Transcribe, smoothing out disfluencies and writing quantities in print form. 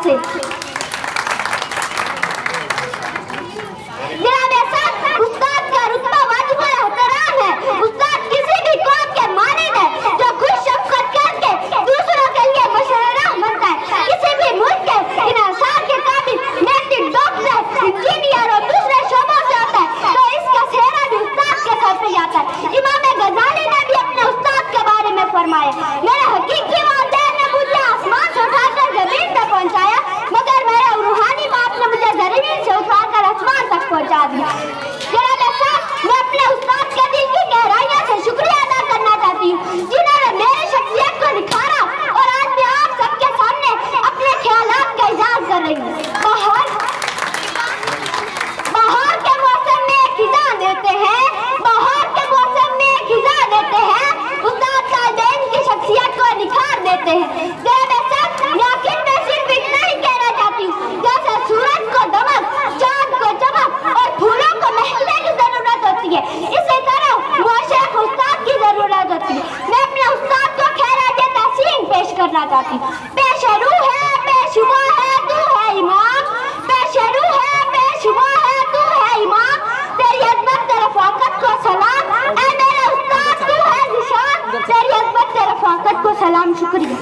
سے۔ جناب ساتھ استاد کا رتبہ واجب الاحترام ہے۔ استاد کسی بھی قوم کے مانند ہے جو خوش شفقت کر کے دوسروں کے لیے مشرع بنتا ہے۔ کسی بھی ملک کے انحصار کے قابل میٹرک، ڈاکٹر، انجینئر اور دوسرے شعبوں سے ہوتا ہے تو اس کا سہرا بھی استاد کے سر پہ جاتا ہے۔ امام غزالی نے بھی اپنے استاد کے بارے میں فرمایا، میرے حقیقی والدین نے مجھے آسمان سے اٹھا کر زمین تک پہنچایا، مگر میرے روحانی باپ نے مجھے زمین سے اٹھا کر آسمان تک پہنچا دیا۔ جناب صاحب، میں اپنے استاد کے دل کی گہرائیوں سے شکریہ ادا کرنا چاہتی ہوں جنہوں نے میری شخصیت کو نکھارا اور آج میں آپ سب کے سامنے اپنے خیالات کا اظہار کر رہی ہوں۔ بہار کے موسم میں ایک خزاں دیتے ہیں، بہار کے موسم میں ایک خزاں دیتے ہیں، استاد طالبین کی شخصیت کو نکھار دیتے ہیں۔ جناب صاحب، لیکن میں صرف اتنا ہی کہنا چاہتی ہوں، جیسے سورج کو دمک، چاند کو چمک اور پھولوں کو مہکنے کی ضرورت ہوتی ہے، اسی طرح معاشرے کو استاد کی ضرورت ہوتی ہے۔ میں اپنے استاد کو خراج تحسین پیش کرنا چاہتی ہوں۔ پیش روح ہے، بے شبہ ہے، تو ہے امام، پیش روح ہے، بے شبہ ہے، تو ہے امام، تیری عظمت تیرے فاقت کو سلام، اے میرے استاد تو ہے نشان، تیری عظمت تیرے فاقت کو سلام۔ شکریہ۔